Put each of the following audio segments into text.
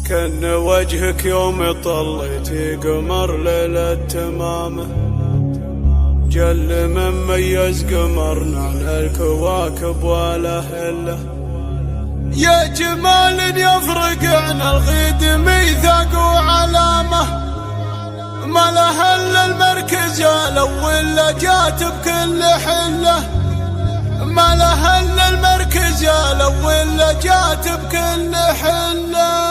كان وجهك يوم طليتي قمر ليلة تمامه، جل من ميز قمرنا على الكواكب ولا هله. يا جمال يفرق عن الغيد ميثاق وعلامه، ما له الا المركز الاول جات بكل حله، ما له الا المركز الاول جات بكل حله.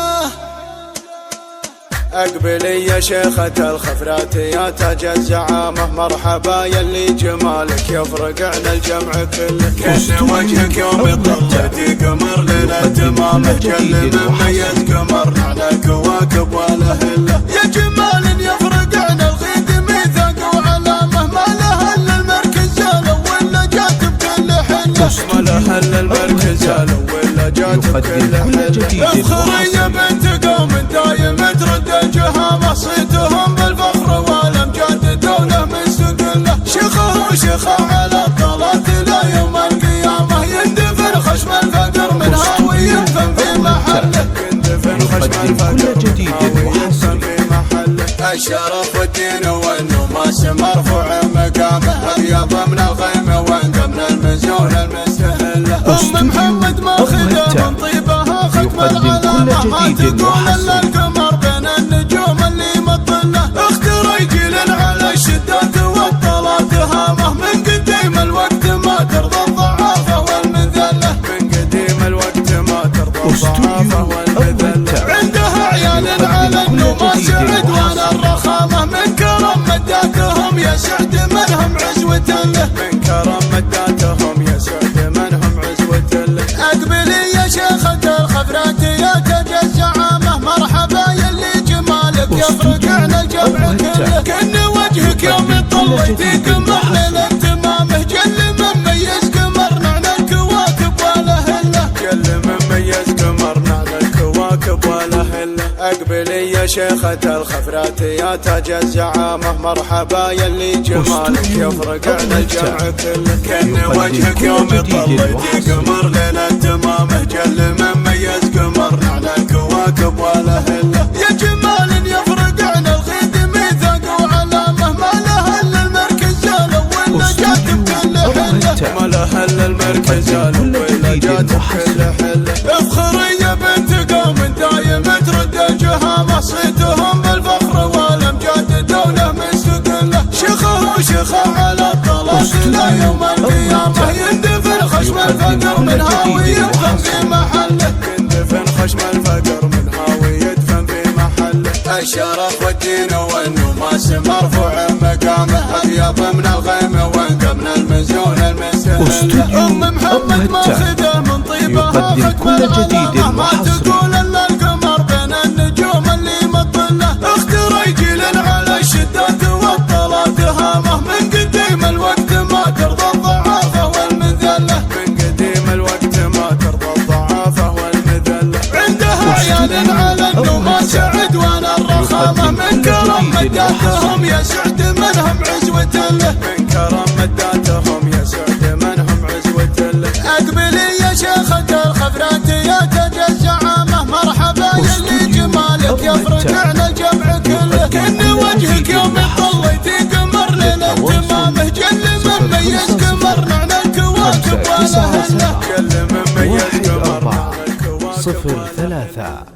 اقبلي يا شيخة الخفرات يا تاج الزعامة، مرحبا يلي جمالك يفرق عن الجمع كله. كان وجهك يوم طلعتي قمر ليلة تمامه، جل مميز قمرنا على الكواكب ولا هله. يا جمال يفرق عن الغيد ميثاق وعلامة، ما له الا المركز الاول جات بكل حله، ما له الا المركز الاول جات بكل حله. افخري يا بنت قوم دايم ترد الجهامة، صيتهم بالفخر والامجاد دولة مستقلة. شيخه وشيخه على الطلات الى يوم القيامة، يندفن خشم الفقر منها وينفن في محله، يندفن خشم الفقر منها وينفن في محله. الشرف والدين والنماس مرفوع مقامه، ابيض من الخيمة وانقى من المزون المستهلة. ام محمد ماخذة من طيبها ختم العلامة، ما تقول الا القمر بين النجوم اللي مطلة. اخت رجل على الشدات والطلات هامه، من قديم الوقت ما ترضى الضعافة والمذلة، من قديم الوقت ما ترضى الضعافة والمذلة. عندها عيال على النماس عدوان الرخامة، من كرم مداتهم يا سعد منهم عزوة له، من كرم مداتهم يا سعد منهم عزوة له. اقبلي يا شيخة الخفرات يا تاج الزعامة، مرحبا يلي جمالك يفرق عن الجمع كله. كان وجهك يوم طليتي قمر ليلة تمامه، جل مميز قمرنا على الكواكب ولا هله، جل مميز قمرنا على الكواكب ولا هله. اقبلي يا شيخة الخفرات يا تاج الزعامة، مرحبا يلي جمالك يفرق عن الجمع كله. كان وجهك يوم طليتي قمر ليلة تمامه، جل مميز قمرنا على الكواكب ولا هله. يا جمال يفرق عن الغيد ميثاق وعلامة، ما له الا المركز الاول جات بكل حله، ما له الا المركز الاول جات بكل حله. افخري يا بنت قوم دايم ترد الجهامة، صيتهم بالفخر والامجاد دولة مستقلة. شيخه وشيخه على الطلات الى يوم القيامة، يندفن خشم الفقر منها ويدفن في محله، يندفن خشم الفقر منها ويدفن في محله. الشرف والدين والنماس مرفوع مقامه، ابيض من الخيمة وانقى من المزون المستهلة. ام محمد ماخذة من طيبها ختم العلامة، ما تقول الا القمر بين النجوم اللي مطلة. اخت رجل على الشدات والطلات هامه، من قديم الوقت ما ترضى الضعافة والمذلة، من قديم الوقت ما ترضى الضعافة والمذلة. عندها عيال على النماس عدوان الرخامة، من كرم مداتهم يا سعد منهم عزوة له، من كرم مداتهم يا سعد منهم عزوة له. اقبلي يا شيخة الخفرات يا تاج الزعامة، مرحبا يلي جمالك يفرق عن الجمع كله. كان وجهك يوم طليتي قمر ليلة تمامه، جل مميز قمرنا على الكواكب ولا هله، جل مميز قمرنا على الكواكب. 03